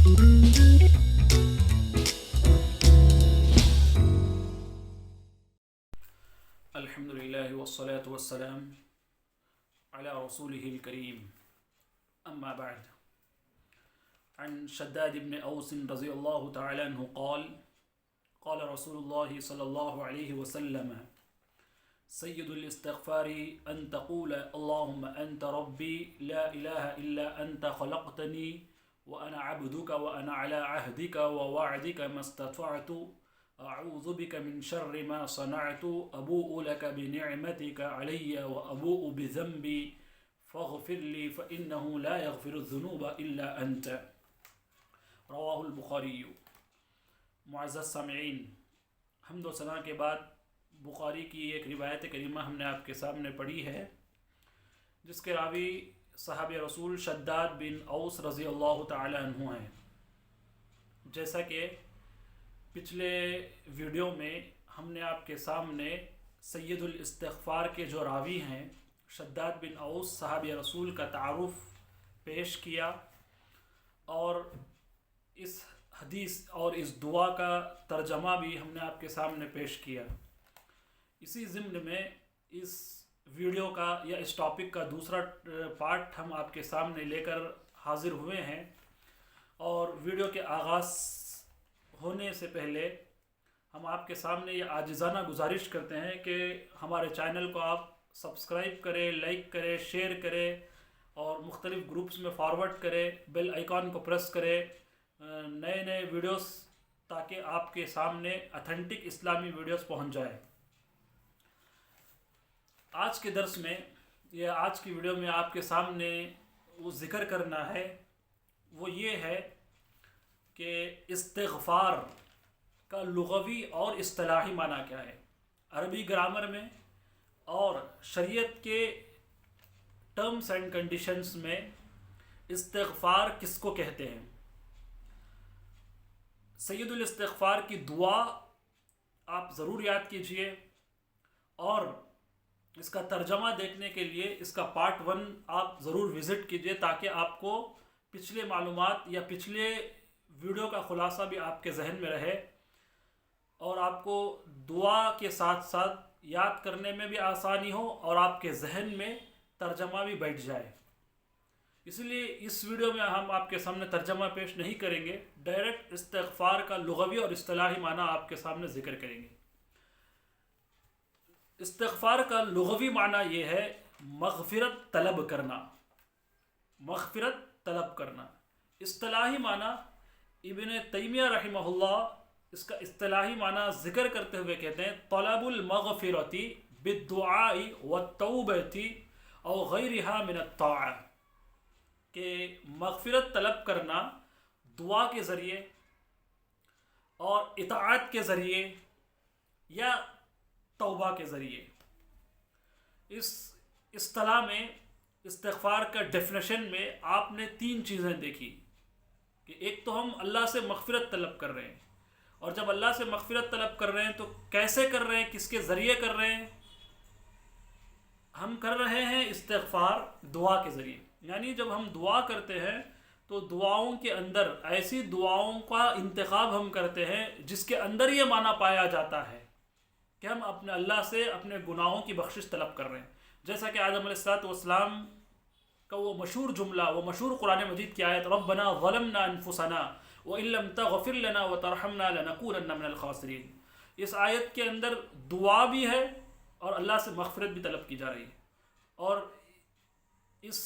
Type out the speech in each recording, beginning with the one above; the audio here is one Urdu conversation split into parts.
الحمد لله والصلاة والسلام على رسوله الكريم أما بعد. عن شداد بن أوس رضي الله تعالى عنه قال قال رسول الله صلى الله عليه وسلم سيد الاستغفار أن تقول اللهم أنت ربي لا إله إلا أنت خلقتني وأنا عبدك وأنا على عهدك ووعدك ما استطعت أعوذ بك من شر ما صنعت أبوء لك بنعمتك علي وأبوء بذنبي فاغفر لي فإنه لا يغفر الذنوب إلا أنت. رواہ البخاری. معزز سامعین، حمد و ثنا کے بعد بخاری کی ایک روایت کریمہ ہم نے آپ کے سامنے پڑھی ہے، جس کے راوی صحابہ رسول شداد بن اوس رضی اللہ تعالی عنہ ہیں. جیسا کہ پچھلے ویڈیو میں ہم نے آپ کے سامنے سید الاستغفار کے جو راوی ہیں شداد بن اوس صحابہ رسول کا تعارف پیش کیا، اور اس حدیث اور اس دعا کا ترجمہ بھی ہم نے آپ کے سامنے پیش کیا. اسی ضمن میں اس ویڈیو کا یا اس ٹاپک کا دوسرا پارٹ ہم آپ کے سامنے لے کر حاضر ہوئے ہیں. اور ویڈیو کے آغاز ہونے سے پہلے ہم آپ کے سامنے یہ عاجزانہ گزارش کرتے ہیں کہ ہمارے چینل کو آپ سبسکرائب کریں، لائک کریں، شیئر کریں اور مختلف گروپس میں فارورڈ کریں، بیل آئیکن کو پریس کریں نئے نئے ویڈیوز تاکہ آپ کے سامنے اتھینٹک اسلامی ویڈیوز پہنچ جائے. آج کے درس میں یا آج کی ویڈیو میں آپ کے سامنے وہ ذکر کرنا ہے، وہ یہ ہے کہ استغفار کا لغوی اور اصطلاحی معنی کیا ہے. عربی گرامر میں اور شریعت کے ٹرمز اینڈ کنڈیشنز میں استغفار کس کو کہتے ہیں. سید الاستغفار کی دعا آپ ضرور یاد کیجئے، اور اس کا ترجمہ دیکھنے کے لیے اس کا پارٹ 1 آپ ضرور وزٹ کیجئے تاکہ آپ کو پچھلے معلومات یا پچھلے ویڈیو کا خلاصہ بھی آپ کے ذہن میں رہے، اور آپ کو دعا کے ساتھ ساتھ یاد کرنے میں بھی آسانی ہو اور آپ کے ذہن میں ترجمہ بھی بیٹھ جائے. اس لیے اس ویڈیو میں ہم آپ کے سامنے ترجمہ پیش نہیں کریں گے، ڈائریکٹ استغفار کا لغوی اور اصطلاحی معنی آپ کے سامنے ذکر کریں گے. استغفار کا لغوی معنی یہ ہے مغفرت طلب کرنا، مغفرت طلب کرنا. اصطلاحی معنی ابن تیمیہ رحمہ اللہ اس کا اصطلاحی معنی ذکر کرتے ہوئے کہتے ہیں طلب المغفرۃ بالدعاء والتوبۃ او غیرها من الطاعہ، کہ مغفرت طلب کرنا دعا کے ذریعے اور اطاعت کے ذریعے یا توبہ کے ذریعے. اس اصطلاح میں استغفار کا ڈیفینیشن میں آپ نے 3 چیزیں دیکھی کہ ایک تو ہم اللہ سے مغفرت طلب کر رہے ہیں، اور جب اللہ سے مغفرت طلب کر رہے ہیں تو کیسے کر رہے ہیں، کس کے ذریعے کر رہے ہیں. ہم کر رہے ہیں استغفار دعا کے ذریعے، یعنی جب ہم دعا کرتے ہیں تو دعاؤں کے اندر ایسی دعاؤں کا انتخاب ہم کرتے ہیں جس کے اندر یہ معنی پایا جاتا ہے کہ ہم اپنے اللہ سے اپنے گناہوں کی بخشش طلب کر رہے ہیں. جیسا کہ آدم علیہ الصلوۃ والسلام کا وہ مشہور جملہ، وہ مشہور قرآن مجید کی آیت ربنا ظلمنا انفسنا وان لم تغفر لنا وترحمنا لنکونن من الخاسرین. اس آیت کے اندر دعا بھی ہے اور اللہ سے مغفرت بھی طلب کی جا رہی ہے. اور اس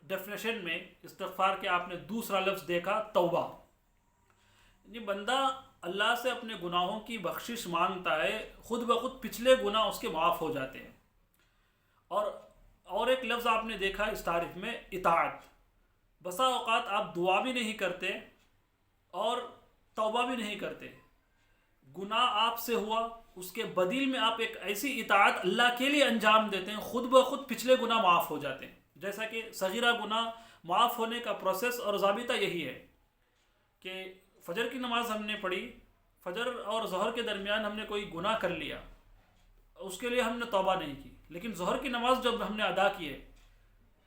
ڈیفینیشن میں استغفار کے آپ نے دوسرا لفظ دیکھا توبہ، یعنی بندہ اللہ سے اپنے گناہوں کی بخشش مانگتا ہے، خود بخود پچھلے گناہ اس کے معاف ہو جاتے ہیں. اور ایک لفظ آپ نے دیکھا اس تعریف میں اطاعت. بسا اوقات آپ دعا بھی نہیں کرتے اور توبہ بھی نہیں کرتے، گناہ آپ سے ہوا، اس کے بدیل میں آپ ایک ایسی اطاعت اللہ کے لیے انجام دیتے ہیں، خود بخود پچھلے گناہ معاف ہو جاتے ہیں. جیسا کہ صغیرہ گناہ معاف ہونے کا پروسیس اور ضابطہ یہی ہے کہ فجر کی نماز ہم نے پڑھی، فجر اور ظہر کے درمیان ہم نے کوئی گناہ کر لیا، اس کے لیے ہم نے توبہ نہیں کی، لیکن ظہر کی نماز جب ہم نے ادا کی ہے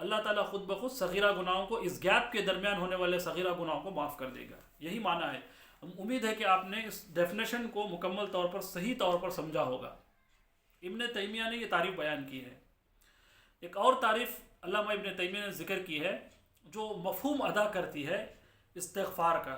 اللہ تعالیٰ خود بخود صغیرہ گناہوں کو، اس گیپ کے درمیان ہونے والے صغیرہ گناہوں کو معاف کر دے گا. یہی معنی ہے. امید ہے کہ آپ نے اس ڈیفینیشن کو مکمل طور پر صحیح طور پر سمجھا ہوگا. ابن تیمیہ نے یہ تعریف بیان کی ہے. ایک اور تعریف علامہ ابن تیمیہ نے ذکر کی ہے جو مفہوم ادا کرتی ہے استغفار کا.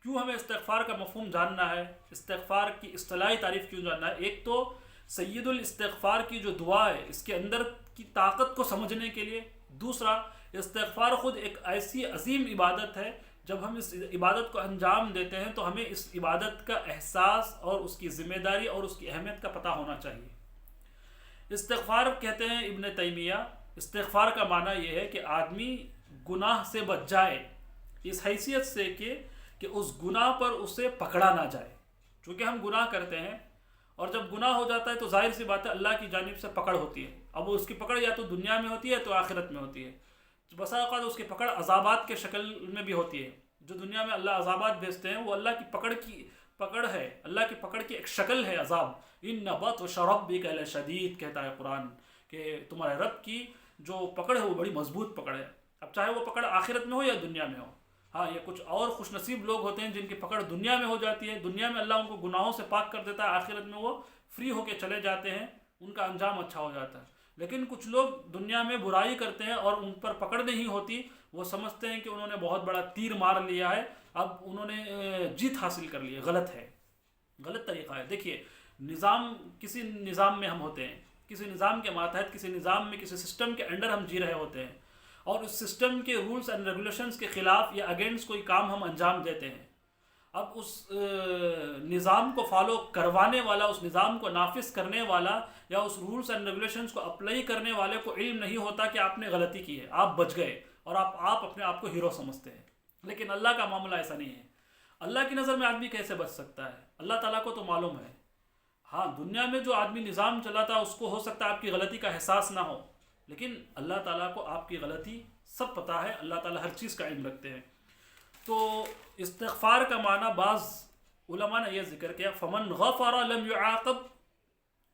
کیوں ہمیں استغفار کا مفہوم جاننا ہے، استغفار کی اصطلاحی تعریف کیوں جاننا ہے؟ ایک تو سید الاستغفار کی جو دعا ہے اس کے اندر کی طاقت کو سمجھنے کے لیے. دوسرا، استغفار خود ایک ایسی عظیم عبادت ہے، جب ہم اس عبادت کو انجام دیتے ہیں تو ہمیں اس عبادت کا احساس اور اس کی ذمہ داری اور اس کی اہمیت کا پتہ ہونا چاہیے. استغفار کہتے ہیں ابن تیمیہ، استغفار کا معنی یہ ہے کہ آدمی گناہ سے بچ جائے، اس حیثیت سے کہ اس گناہ پر اسے پکڑا نہ جائے. چونکہ ہم گناہ کرتے ہیں اور جب گناہ ہو جاتا ہے تو ظاہر سی بات ہے اللہ کی جانب سے پکڑ ہوتی ہے. اب اس کی پکڑ یا تو دنیا میں ہوتی ہے تو آخرت میں ہوتی ہے. بسا اوقات اس کی پکڑ عذابات کے شکل میں بھی ہوتی ہے. جو دنیا میں اللہ عذابات بھیجتے ہیں وہ اللہ کی پکڑ ہے، اللہ کی پکڑ کی ایک شکل ہے عذاب. ان بطش ربک لشدید کہتا ہے قرآن کہ تمہارے رب کی جو پکڑ ہے وہ بڑی مضبوط پکڑ ہے. اب چاہے وہ پکڑ آخرت میں ہو یا دنیا میں ہو. ہاں، یہ کچھ اور خوش نصیب لوگ ہوتے ہیں جن کی پکڑ دنیا میں ہو جاتی ہے، دنیا میں اللہ ان کو گناہوں سے پاک کر دیتا ہے، آخرت میں وہ فری ہو کے چلے جاتے ہیں، ان کا انجام اچھا ہو جاتا ہے. لیکن کچھ لوگ دنیا میں برائی کرتے ہیں اور ان پر پکڑ نہیں ہوتی، وہ سمجھتے ہیں کہ انہوں نے بہت بڑا تیر مار لیا ہے، اب انہوں نے جیت حاصل کر لی ہے. غلط ہے، غلط طریقہ ہے. دیکھیے، کسی نظام میں ہم ہوتے ہیں، کسی نظام کے ماتحت، کسی نظام میں، کسی سسٹم کے انڈر ہم جی رہے ہوتے ہیں، اور اس سسٹم کے رولز اینڈ ریگولیشنز کے خلاف یا اگینسٹ کوئی کام ہم انجام دیتے ہیں. اب اس نظام کو فالو کروانے والا، اس نظام کو نافذ کرنے والا یا اس رولز اینڈ ریگولیشنز کو اپلائی کرنے والے کو علم نہیں ہوتا کہ آپ نے غلطی کی ہے، آپ بچ گئے اور آپ اپنے آپ کو ہیرو سمجھتے ہیں. لیکن اللہ کا معاملہ ایسا نہیں ہے. اللہ کی نظر میں آدمی کیسے بچ سکتا ہے؟ اللہ تعالیٰ کو تو معلوم ہے. ہاں، دنیا میں جو آدمی نظام چلاتا ہے اس کو ہو سکتا ہے آپ کی غلطی کا احساس نہ ہو، لیکن اللہ تعالیٰ کو آپ کی غلطی سب پتہ ہے. اللہ تعالیٰ ہر چیز کا علم رکھتے ہیں. تو استغفار کا معنی بعض علماء نے یہ ذکر کیا، فمن غفر لم يعاقب،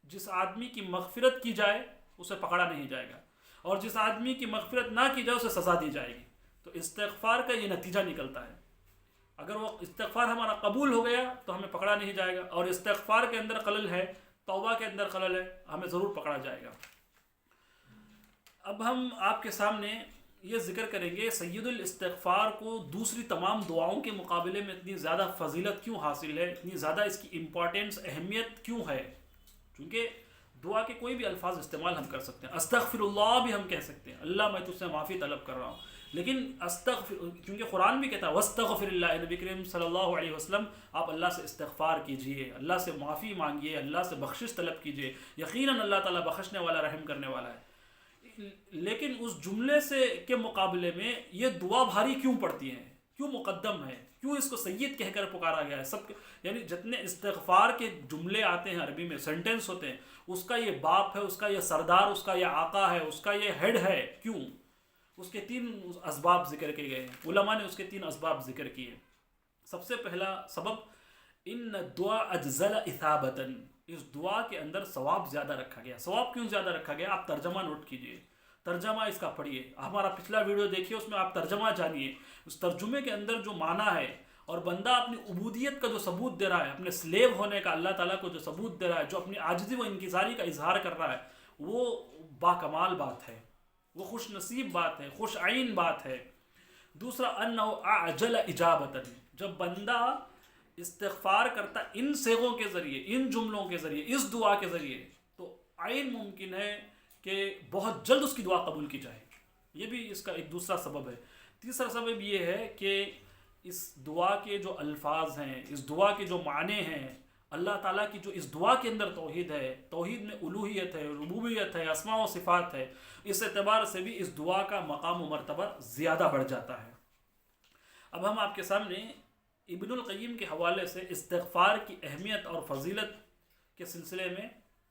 جس آدمی کی مغفرت کی جائے اسے پکڑا نہیں جائے گا، اور جس آدمی کی مغفرت نہ کی جائے اسے سزا دی جائے گی. تو استغفار کا یہ نتیجہ نکلتا ہے. اگر وہ استغفار ہمارا قبول ہو گیا تو ہمیں پکڑا نہیں جائے گا، اور استغفار کے اندر خلل ہے، توبہ کے اندر خلل ہے، ہمیں ضرور پکڑا جائے گا. اب ہم آپ کے سامنے یہ ذکر کریں گے سید الاستغفار کو دوسری تمام دعاؤں کے مقابلے میں اتنی زیادہ فضیلت کیوں حاصل ہے، اتنی زیادہ اس کی امپورٹنس، اہمیت کیوں ہے. چونکہ دعا کے کوئی بھی الفاظ استعمال ہم کر سکتے ہیں. استغفر اللہ بھی ہم کہہ سکتے ہیں، اللہ میں تجھ سے معافی طلب کر رہا ہوں. لیکن کیونکہ قرآن بھی کہتا ہے وَاسْتَغْفِرِ اللَّهِ، نبی کریم صلی اللہ علیہ وسلم آپ اللہ سے استغفار کیجئے، اللہ سے معافی مانگیے، اللہ سے بخشش طلب کیجئے، یقیناً اللہ تعالیٰ بخشنے والا، رحم کرنے والا ہے. لیکن اس جملے کے مقابلے میں یہ دعا بھاری کیوں پڑتی ہے، کیوں مقدم ہے، کیوں اس کو سید کہہ کر پکارا گیا ہے؟ یعنی جتنے استغفار کے جملے آتے ہیں عربی میں، سینٹنس ہوتے ہیں، اس کا یہ باپ ہے، اس کا یہ سردار، اس کا یہ آقا ہے، اس کا یہ ہیڈ ہے. کیوں؟ اس کے 3 اسباب ذکر کیے گئے ہیں. علماء نے اس کے 3 اسباب ذکر کیے. سب سے پہلا سبب، ان دعا اجزل اثابتاً، اس دعا کے اندر ثواب زیادہ رکھا گیا. ثواب کیوں زیادہ رکھا گیا؟ آپ ترجمہ نوٹ کیجئے، ترجمہ اس کا پڑھیے. ہمارا پچھلا ویڈیو دیکھیے، اس میں آپ ترجمہ جانیے. اس ترجمے کے اندر جو معنی ہے، اور بندہ اپنی عبودیت کا جو ثبوت دے رہا ہے، اپنے سلیو ہونے کا اللہ تعالیٰ کو جو ثبوت دے رہا ہے، جو اپنی عاجزی و انکساری کا اظہار کر رہا ہے، وہ باکمال بات ہے، وہ خوش نصیب بات ہے، خوش عین بات ہے. دوسرا، انہ اعجل اجابتاً، جب بندہ استغفار کرتا ان صیغوں کے ذریعے، ان جملوں کے ذریعے، اس دعا کے ذریعے، تو عین ممکن ہے کہ بہت جلد اس کی دعا قبول کی جائے. یہ بھی اس کا ایک دوسرا سبب ہے. تیسرا سبب یہ ہے کہ اس دعا کے جو الفاظ ہیں، اس دعا کے جو معنی ہیں، اللہ تعالیٰ کی جو اس دعا کے اندر توحید ہے، توحید میں الوہیت ہے، ربوبیت ہے، اسماء و صفات ہے، اس اعتبار سے بھی اس دعا کا مقام و مرتبہ زیادہ بڑھ جاتا ہے. اب ہم آپ کے سامنے ابن القیم کے حوالے سے استغفار کی اہمیت اور فضیلت کے سلسلے میں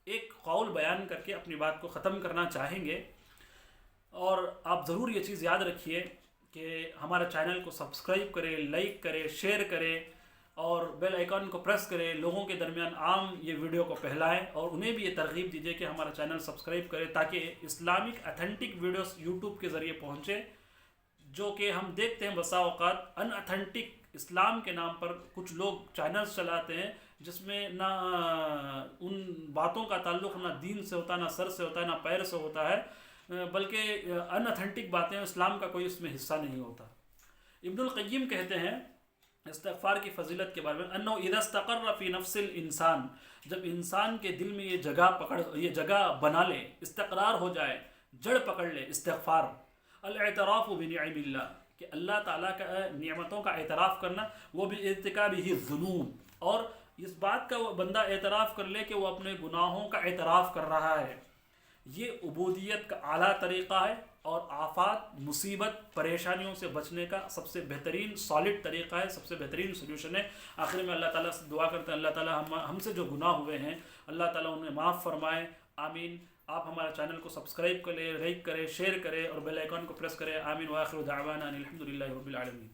ایک قول بیان کر کے اپنی بات کو ختم کرنا چاہیں گے. اور آپ ضرور یہ چیز یاد رکھیے کہ ہمارے چینل کو سبسکرائب کریں، لائک کریں، شیئر کریں، اور بیل آئیکن کو پریس کریں، لوگوں کے درمیان عام یہ ویڈیو کو پھیلائیں، اور انہیں بھی یہ ترغیب دیجیے کہ ہمارا چینل سبسکرائب کریں تاکہ اسلامک اتھینٹک ویڈیوز یوٹیوب کے ذریعے پہنچے، جو کہ ہم دیکھتے ہیں بسا اوقات ان اتھینٹک اسلام کے نام پر کچھ لوگ چینلز چلاتے ہیں جس میں نہ ان باتوں کا تعلق نہ دین سے ہوتا، نہ سر سے ہوتا ہے، نہ پیر سے ہوتا ہے، بلکہ ان اتھینٹک باتیں، اسلام کا کوئی اس میں حصہ نہیں ہوتا۔ ابن القیم کہتے ہیں استغفار کی فضیلت کے بارے میں، انه اذا استقر فی نفس الانسان، جب انسان کے دل میں یہ جگہ بنا لے، استقرار ہو جائے، جڑ پکڑ لے استغفار، الاعتراف بنعم اللہ، کہ اللہ تعالیٰ کا نعمتوں کا اعتراف کرنا، وہ بارتکابہ الذنوب، اور اس بات کا وہ بندہ اعتراف کر لے کہ وہ اپنے گناہوں کا اعتراف کر رہا ہے، یہ عبودیت کا اعلیٰ طریقہ ہے، اور آفات، مصیبت، پریشانیوں سے بچنے کا سب سے بہترین سالڈ طریقہ ہے، سب سے بہترین سلوشن ہے۔ آخر میں اللہ تعالیٰ سے دعا کرتے ہیں اللہ تعالیٰ ہم سے جو گناہ ہوئے ہیں اللہ تعالیٰ انہیں معاف فرمائے، آمین۔ آپ ہمارے چینل کو سبسکرائب کریں، لائک کریں، شیئر کریں اور بیل آئیکن کو پریس کریں، آمین۔ وآخر دعوانا ان الحمد للہ رب العالمین۔